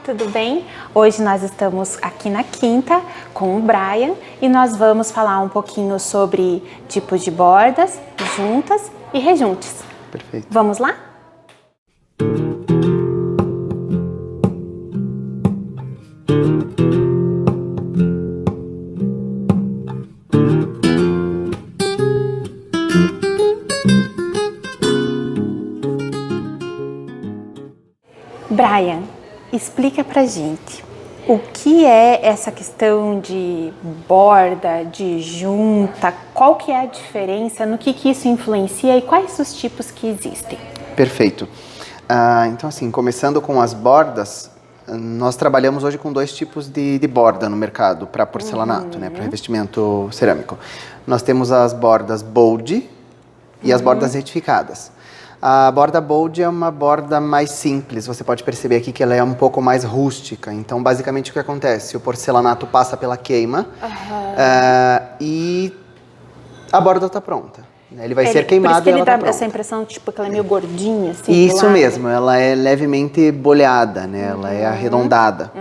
tudo bem? Hoje nós estamos aqui na Quinta com o Brian e nós vamos falar um pouquinho sobre tipos de bordas, juntas e rejuntes. Perfeito. Vamos lá? Brian, explica pra gente o que é essa questão de borda, de junta, qual que é a diferença, no que isso influencia e quais os tipos que existem? Perfeito. Então assim, começando com as bordas, nós trabalhamos hoje com dois tipos de borda no mercado para porcelanato, né, para revestimento cerâmico. Nós temos as bordas bold e as bordas retificadas. A borda bold é uma borda mais simples, você pode perceber aqui que ela é um pouco mais rústica. Então, basicamente, o que acontece? O porcelanato passa pela queima e a borda está pronta. Ele vai ser queimado. Por isso que ele dá essa impressão, tipo, que ela é meio gordinha, assim. Isso mesmo, ela é levemente bolhada, né? Ela é arredondada.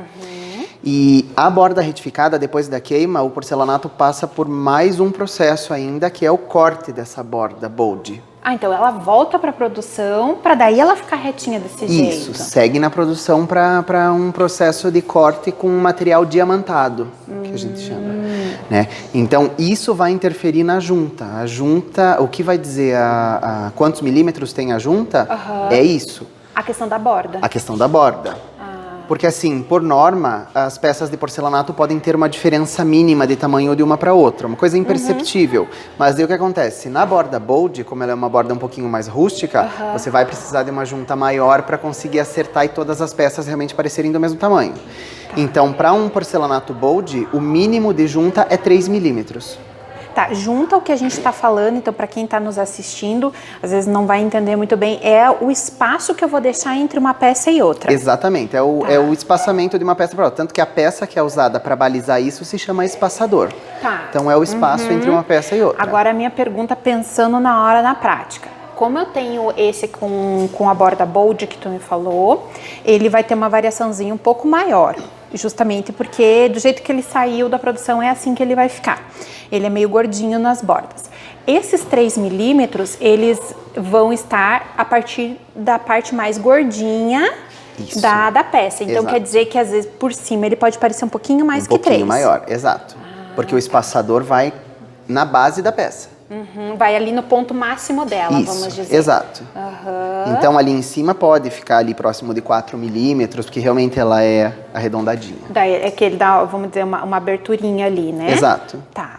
E a borda retificada, depois da queima, o porcelanato passa por mais um processo ainda, que é o corte dessa borda bold. Então ela volta para a produção, para daí ela ficar retinha desse jeito. Isso, segue na produção para um processo de corte com material diamantado, que a gente chama. Né? Então, isso vai interferir na junta. A junta, o que vai dizer quantos milímetros tem a junta, é isso. A questão da borda. A questão da borda. Porque assim, por norma, as peças de porcelanato podem ter uma diferença mínima de tamanho de uma para outra, uma coisa imperceptível. Mas aí o que acontece? Na borda bold, como ela é uma borda um pouquinho mais rústica, você vai precisar de uma junta maior para conseguir acertar e todas as peças realmente parecerem do mesmo tamanho. Então, para um porcelanato bold, o mínimo de junta é 3 milímetros. Tá, junta o que a gente está falando, então para quem está nos assistindo, às vezes não vai entender muito bem, é o espaço que eu vou deixar entre uma peça e outra. Exatamente, é o espaçamento de uma peça para outra. Tanto que a peça que é usada para balizar isso se chama espaçador. Tá. Então é o espaço entre uma peça e outra. Agora a minha pergunta pensando na hora, na prática. Como eu tenho esse com a borda bold que tu me falou, ele vai ter uma variaçãozinha um pouco maior. Justamente porque do jeito que ele saiu da produção é assim que ele vai ficar. Ele é meio gordinho nas bordas. Esses 3 milímetros, eles vão estar a partir da parte mais gordinha da peça. Então quer dizer que às vezes por cima ele pode parecer um pouquinho mais que 3. Um pouquinho maior, exato. Porque o espaçador vai na base da peça. Vai ali no ponto máximo dela, vamos dizer. Exato. Então ali em cima pode ficar ali próximo de 4 milímetros, porque realmente ela é arredondadinha. Daí é que ele dá, vamos dizer, uma aberturinha ali, né? Exato. Tá.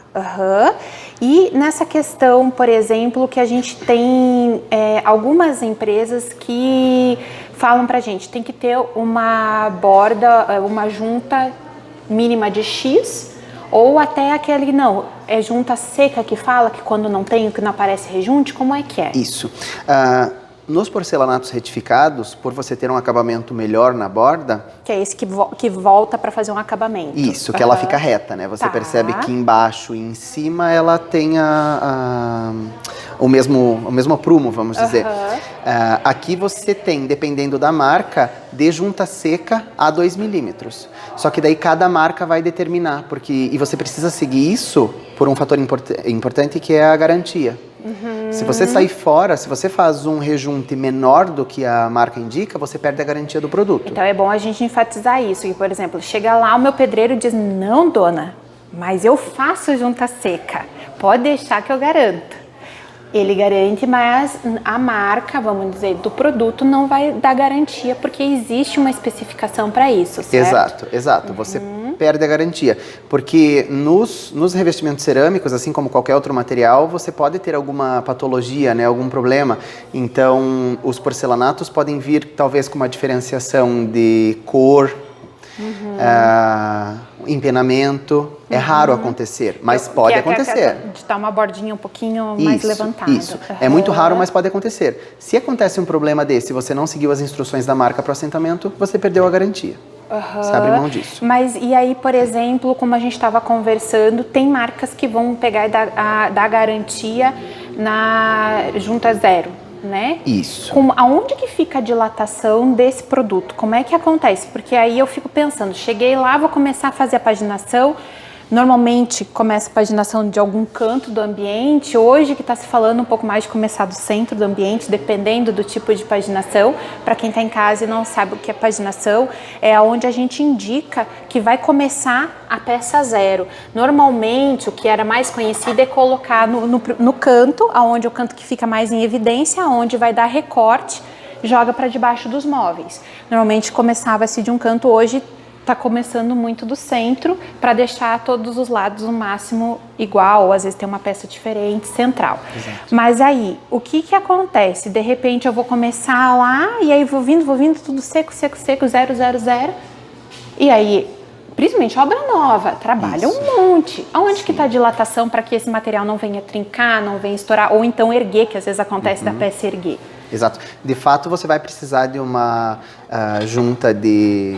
E nessa questão, por exemplo, que a gente tem algumas empresas que falam pra gente, tem que ter uma borda, uma junta mínima de X, ou até aquele, não, é junta seca que fala, que quando não tem, que não aparece rejunte, como é que é? Isso. Nos porcelanatos retificados, por você ter um acabamento melhor na borda... Que é esse que volta para fazer um acabamento. Isso, que ela fica reta, né? Você percebe que embaixo e em cima ela tem o mesmo aprumo, vamos dizer. Aqui você tem, dependendo da marca, de junta seca a 2 milímetros. Só que daí cada marca vai determinar, e você precisa seguir isso por um fator importante que é a garantia. Se você sair fora, se você faz um rejunte menor do que a marca indica, você perde a garantia do produto. Então é bom a gente enfatizar isso. E, por exemplo, chega lá o meu pedreiro e diz, não, dona, mas eu faço junta seca. Pode deixar que eu garanto. Ele garante, mas a marca, vamos dizer, do produto não vai dar garantia, porque existe uma especificação para isso, certo? Exato. Você perde a garantia. Porque nos revestimentos cerâmicos, assim como qualquer outro material, você pode ter alguma patologia, né, algum problema. Então, os porcelanatos podem vir, talvez, com uma diferenciação de cor, empenamento. É raro acontecer, mas pode acontecer. De estar uma bordinha um pouquinho mais levantada. Isso, é muito raro, mas pode acontecer. Se acontece um problema desse e você não seguiu as instruções da marca para o assentamento, você perdeu a garantia. Você abre mão disso. Mas e aí, por exemplo, como a gente estava conversando, tem marcas que vão pegar e dar garantia na junta zero. né? Isso. Aonde que fica a dilatação desse produto? Como é que acontece? Porque aí eu fico pensando, cheguei lá, vou começar a fazer a paginação. Normalmente começa a paginação de algum canto do ambiente. Hoje que está se falando um pouco mais de começar do centro do ambiente, dependendo do tipo de paginação. Para quem está em casa e não sabe o que é paginação, é onde a gente indica que vai começar a peça zero. Normalmente o que era mais conhecido é colocar no canto, aonde é o canto que fica mais em evidência, onde vai dar recorte, joga para debaixo dos móveis. Normalmente começava-se de um canto, hoje está começando muito do centro para deixar todos os lados no máximo igual, ou às vezes tem uma peça diferente, central. Exato. Mas aí, o que acontece? De repente eu vou começar lá e aí vou vindo, tudo seco, 0, 0. E aí, principalmente obra nova, trabalha um monte. Aonde que está a dilatação para que esse material não venha trincar, não venha estourar, ou então erguer, que às vezes acontece da peça erguer? Exato. De fato, você vai precisar de uma junta de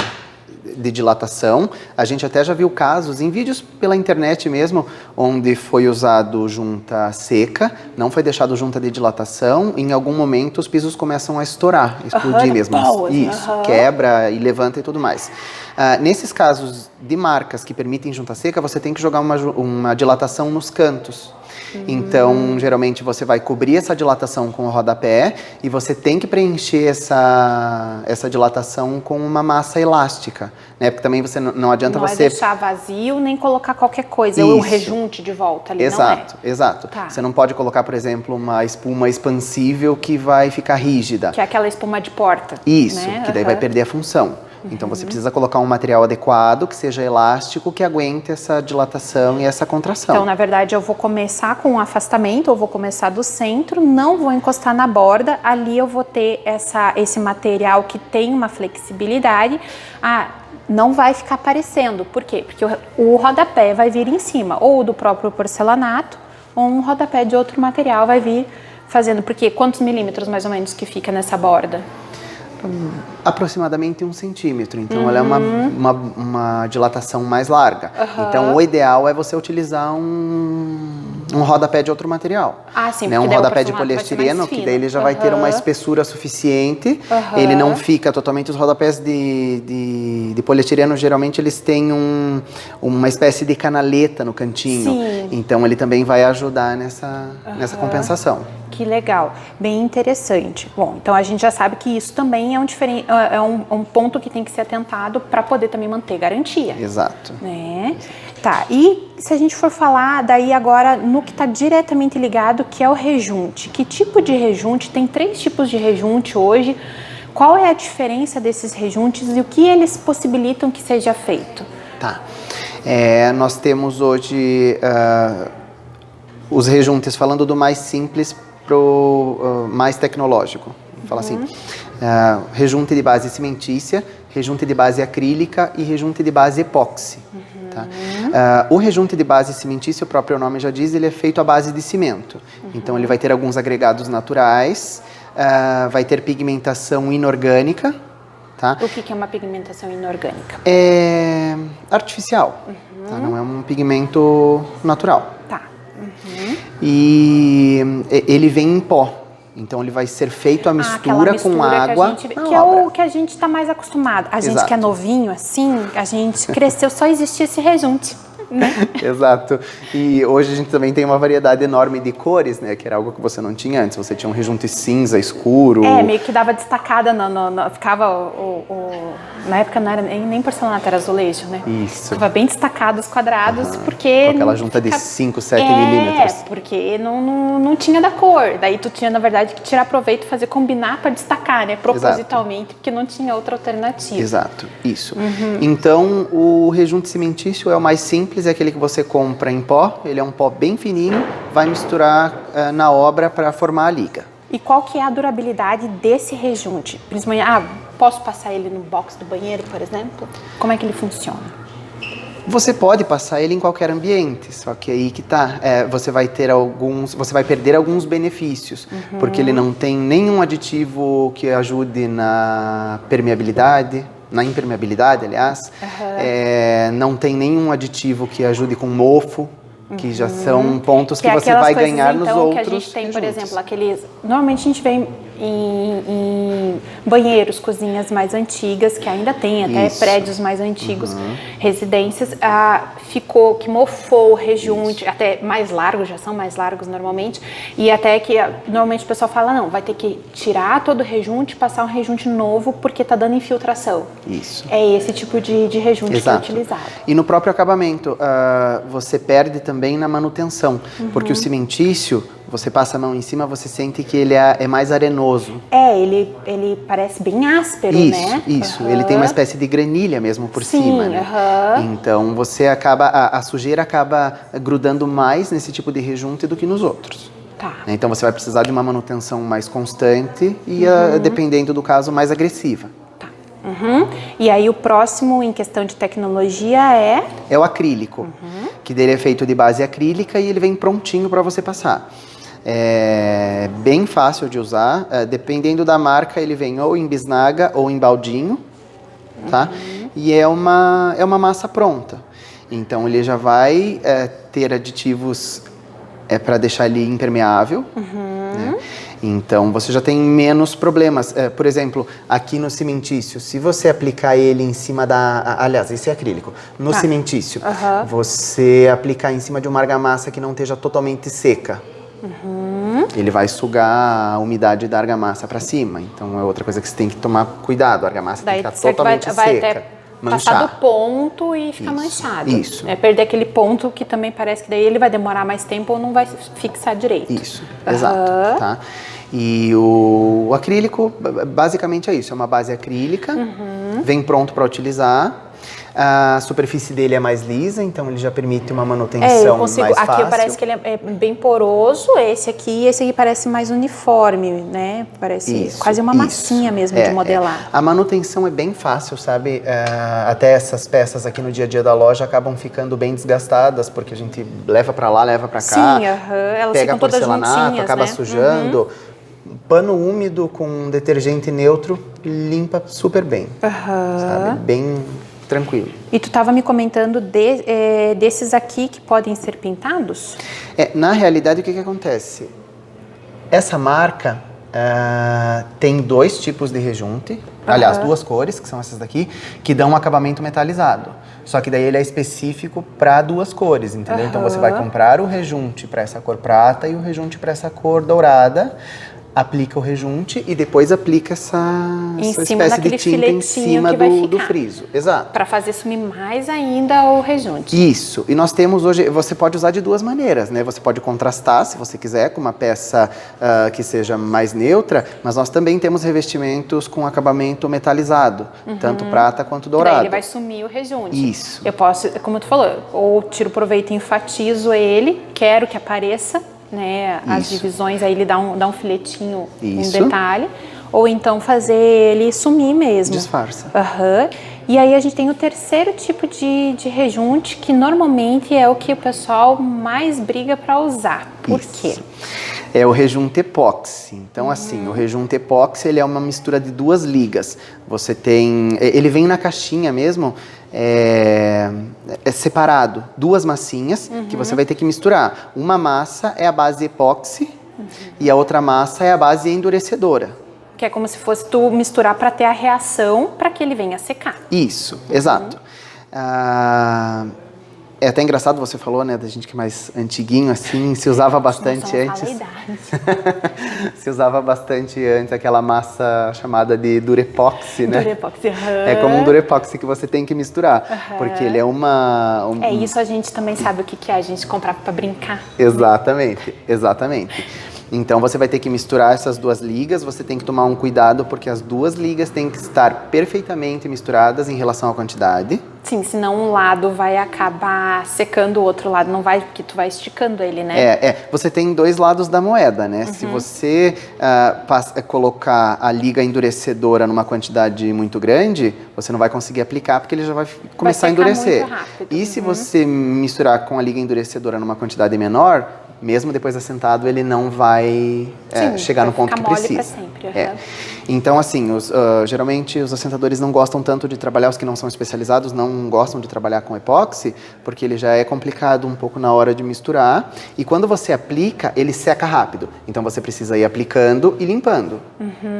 dilatação. A gente até já viu casos em vídeos pela internet mesmo, onde foi usado junta seca, não foi deixado junta de dilatação. Em algum momento os pisos começam a estourar, explodir mesmo. Isso, quebra e levanta e tudo mais. Nesses casos de marcas que permitem junta seca, você tem que jogar uma dilatação nos cantos. Então, geralmente você vai cobrir essa dilatação com o rodapé e você tem que preencher essa dilatação com uma massa elástica, né? Porque também você não adianta não você... Não é deixar vazio nem colocar qualquer coisa, ou um rejunte de volta ali, exato, não é? Exato. Tá. Você não pode colocar, por exemplo, uma espuma expansível que vai ficar rígida. Que é aquela espuma de porta. Isso, né? Que daí vai perder a função. Então você precisa colocar um material adequado, que seja elástico, que aguente essa dilatação e essa contração. Então, na verdade, eu vou começar com um afastamento, eu vou começar do centro, não vou encostar na borda, ali eu vou ter esse material que tem uma flexibilidade. Não vai ficar aparecendo. Por quê? Porque o rodapé vai vir em cima, ou do próprio porcelanato, ou um rodapé de outro material vai vir fazendo. Porque quantos milímetros mais ou menos que fica nessa borda? Aproximadamente 1 centímetro, então ela é uma dilatação mais larga. Então o ideal é você utilizar um rodapé de outro material. Sim, né? Um rodapé de poliestireno, que daí ele já vai ter uma espessura suficiente. Ele não fica totalmente... Os rodapés de poliestireno, geralmente eles têm uma espécie de canaleta no cantinho. Sim. Então ele também vai ajudar nessa compensação. Que legal, bem interessante. Bom, então a gente já sabe que isso também é um ponto que tem que ser atentado para poder também manter garantia. Exato. Né? Tá, e se a gente for falar daí agora no que está diretamente ligado, que é o rejunte. Que tipo de rejunte? Tem 3 tipos de rejunte hoje. Qual é a diferença desses rejuntes e o que eles possibilitam que seja feito? Tá. Nós temos hoje os rejuntes, falando do mais simples pro mais tecnológico. Vou falar assim, rejunte de base cimentícia, rejunte de base acrílica e rejunte de base epóxi. Tá? O rejunte de base cimentícia, o próprio nome já diz, ele é feito à base de cimento. Então ele vai ter alguns agregados naturais, vai ter pigmentação inorgânica. Tá? O que é uma pigmentação inorgânica? É artificial, tá? Não é um pigmento natural. Tá. E ele vem em pó, então ele vai ser feito a mistura com água. Que é o que a gente está mais acostumado. A gente que é novinho assim, a gente cresceu, só existia esse rejunte. Né? Exato. E hoje a gente também tem uma variedade enorme de cores, né? Que era algo que você não tinha antes. Você tinha um rejunte cinza, escuro. Meio que dava destacada, ficava na época não era nem porcelanato, era azulejo, né? Isso. Ficava bem destacado os quadrados, porque... Com aquela junta de 5, 7 milímetros. Porque não tinha da cor. Daí tu tinha, na verdade, que tirar proveito, fazer combinar para destacar, né? Propositalmente, exato. Porque não tinha outra alternativa. Exato, isso. Então, o rejunte cimentício é o mais simples, é aquele que você compra em pó. Ele é um pó bem fininho, vai misturar na obra para formar a liga. E qual que é a durabilidade desse rejunte? Principalmente, posso passar ele no box do banheiro, por exemplo? Como é que ele funciona? Você pode passar ele em qualquer ambiente, só que aí que tá, você vai perder alguns benefícios, porque ele não tem nenhum aditivo que ajude na impermeabilidade, aliás, não tem nenhum aditivo que ajude com mofo. que já são pontos que você vai ganhar nos então, outros que a gente tem, por rejuntos. exemplo, aqueles... Normalmente a gente vê em banheiros, cozinhas mais antigas, que ainda tem, até prédios mais antigos, residências, que mofou o rejunte, até mais largos, já são mais largos normalmente, e até que normalmente o pessoal fala, não, vai ter que tirar todo o rejunte e passar um rejunte novo, porque tá dando infiltração. Isso. É esse tipo de rejunte que é utilizado. E no próprio acabamento, você perde também na manutenção, porque o cimentício, você passa a mão em cima, você sente que ele é mais arenoso. Ele parece bem áspero, né? Isso. Ele tem uma espécie de granilha mesmo por cima, né? Então, você acaba, a sujeira acaba grudando mais nesse tipo de rejunte do que nos outros. Tá. Então, você vai precisar de uma manutenção mais constante e, dependendo do caso, mais agressiva. Tá. E aí, o próximo, em questão de tecnologia, é o acrílico, que dele é feito de base acrílica e ele vem prontinho para você passar. É bem fácil de usar, dependendo da marca, ele vem ou em bisnaga ou em baldinho, tá? E é uma massa pronta. Então, ele já vai ter aditivos para deixar ele impermeável, né? Então, você já tem menos problemas. Por exemplo, aqui no cimentício, se você aplicar ele em cima aliás, esse é acrílico. No cimentício, você aplicar em cima de uma argamassa que não esteja totalmente seca. Ele vai sugar a umidade da argamassa para cima. Então, é outra coisa que você tem que tomar cuidado. A argamassa tem que estar totalmente seca. Passar do ponto e ficar manchado. Isso. Perder aquele ponto que também parece que daí ele vai demorar mais tempo ou não vai fixar direito. Isso, exato. Tá? E o acrílico, basicamente é isso. É uma base acrílica, vem pronto para utilizar. A superfície dele é mais lisa, então ele já permite uma manutenção mais fácil. Aqui parece que ele é bem poroso, esse aqui parece mais uniforme, né? Parece quase uma massinha mesmo de modelar. A manutenção é bem fácil, sabe? Até essas peças aqui no dia a dia da loja acabam ficando bem desgastadas, porque a gente leva para lá, leva para cá, elas pega ficam todas porcelanato, acaba né? sujando. Pano úmido com detergente neutro limpa super bem, sabe? Bem tranquilo. E tu estava me comentando desses aqui que podem ser pintados? Na realidade, o que acontece? Essa marca tem dois tipos de rejunte, aliás, duas cores, que são essas daqui, que dão um acabamento metalizado. Só que daí ele é específico para duas cores, entendeu? Então você vai comprar o rejunte para essa cor prata e o rejunte para essa cor dourada. Aplica o rejunte e depois aplica essa espécie de tinta em cima do friso. Exato. Para fazer sumir mais ainda o rejunte. Isso. E nós temos hoje, você pode usar de duas maneiras, né? Você pode contrastar, se você quiser, com uma peça que seja mais neutra, mas nós também temos revestimentos com acabamento metalizado, tanto prata quanto dourado. Daí ele vai sumir o rejunte. Isso. Eu posso, como tu falou, ou tiro proveito e enfatizo ele, quero que apareça, né, as divisões, aí ele dá um filetinho, um detalhe, ou então fazer ele sumir mesmo. Disfarça. E aí a gente tem o terceiro tipo de rejunte, que normalmente é o que o pessoal mais briga para usar. Por quê? É o rejunte epóxi. Então, assim, o rejunte epóxi, ele é uma mistura de duas ligas. Você tem... Ele vem na caixinha mesmo, é separado. Duas massinhas que você vai ter que misturar. Uma massa é a base epóxi e a outra massa é a base endurecedora. Que é como se fosse tu misturar para ter a reação para que ele venha secar. Isso, exato. É até engraçado, você falou, né, da gente que é mais antiguinho, assim, se usava bastante antes. Se usava bastante antes aquela massa chamada de durepoxi, né? Durepoxi, É como um durepoxi que você tem que misturar, porque ele é isso a gente também sabe o que é, a gente comprava para brincar. Exatamente, exatamente. Então você vai ter que misturar essas duas ligas, você tem que tomar um cuidado porque as duas ligas têm que estar perfeitamente misturadas em relação à quantidade. Sim, senão um lado vai acabar secando, o outro lado não vai, porque tu vai esticando ele, né? Você tem dois lados da moeda, né? Se você colocar a liga endurecedora numa quantidade muito grande, você não vai conseguir aplicar porque ele já vai começar a endurecer. Muito rápido. E se você misturar com a liga endurecedora numa quantidade menor, mesmo depois assentado, ele não vai chegar no ponto que precisa. Pra sempre. Então, assim, geralmente os assentadores não gostam tanto de trabalhar, os que não são especializados não gostam de trabalhar com epóxi, porque ele já é complicado um pouco na hora de misturar. E quando você aplica, ele seca rápido. Então você precisa ir aplicando e limpando.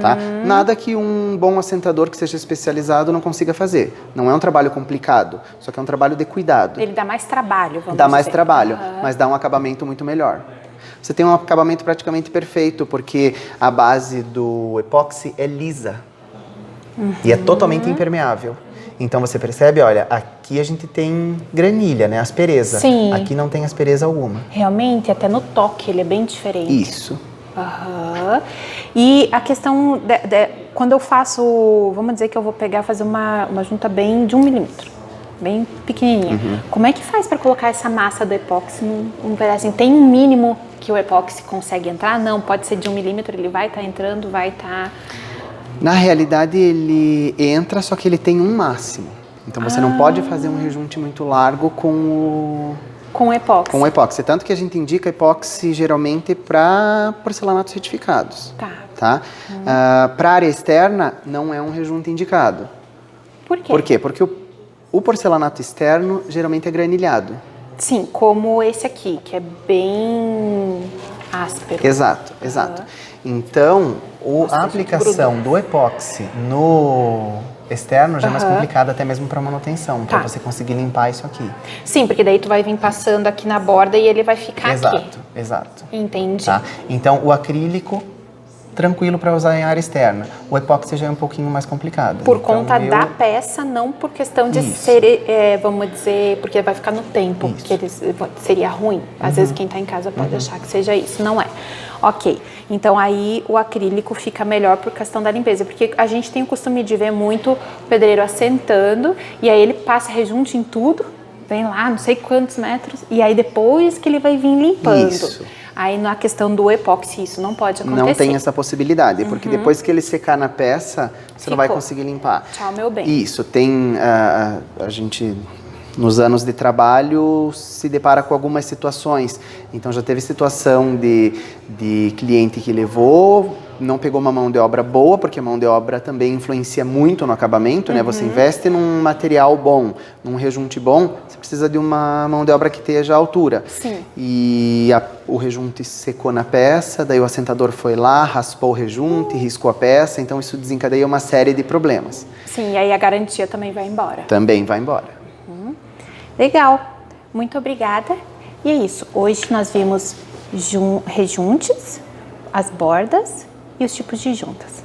Tá? Nada que um bom assentador que seja especializado não consiga fazer. Não é um trabalho complicado, só que é um trabalho de cuidado. Ele dá mais trabalho, vamos Dá mais dizer. trabalho, mas dá um acabamento muito melhor. Você tem um acabamento praticamente perfeito, porque a base do epóxi é lisa e é totalmente impermeável. Então você percebe, olha, aqui a gente tem granilha, né, aspereza. Sim. Aqui não tem aspereza alguma. Realmente, até no toque ele é bem diferente. Isso. E a questão, quando eu faço, vamos dizer que eu vou fazer uma junta bem de 1 milímetro, bem pequenininha. Como é que faz para colocar essa massa do epóxi num pedacinho? Tem um mínimo que o epóxi consegue entrar? Não, pode ser de 1 milímetro, ele vai estar entrando, vai estar... Na realidade ele entra, só que ele tem um máximo. Então você não pode fazer um rejunte muito largo com o epóxi. Com o epóxi. Tanto que a gente indica epóxi geralmente para porcelanatos certificados. Tá? Para área externa não é um rejunte indicado. Por quê? Por quê? Porque o porcelanato externo geralmente é granilhado. Sim, como esse aqui, que é bem áspero. Exato. Então, a aplicação do epóxi no externo já é mais complicada até mesmo para manutenção, para você conseguir limpar isso aqui. Sim, porque daí tu vai vir passando aqui na borda e ele vai ficar aqui. Exato. Entendi. Tá? Então, o acrílico, tranquilo para usar em área externa. O epóxi já é um pouquinho mais complicado. Por conta da peça, não por questão de ser, vamos dizer, porque vai ficar no tempo, que seria ruim. Às vezes quem está em casa pode achar que seja isso, não é. Ok, então aí o acrílico fica melhor por questão da limpeza, porque a gente tem o costume de ver muito o pedreiro assentando e aí ele passa rejunte em tudo, vem lá não sei quantos metros e aí depois que ele vai vir limpando. Isso. Aí na questão do epóxi isso não pode acontecer. Não tem essa possibilidade, porque depois que ele secar na peça, você não vai conseguir limpar. Tchau, meu bem. Isso, tem a gente nos anos de trabalho se depara com algumas situações. Então já teve situação de cliente que levou, não pegou uma mão de obra boa, porque a mão de obra também influencia muito no acabamento, né? Você investe num material bom, num rejunte bom, você precisa de uma mão de obra que esteja à altura. Sim. E o rejunte secou na peça, daí o assentador foi lá, raspou o rejunte, riscou a peça, então isso desencadeia uma série de problemas. Sim, e aí a garantia também vai embora. Também vai embora. Legal, muito obrigada. E é isso, hoje nós vimos rejuntes, as bordas e os tipos de juntas.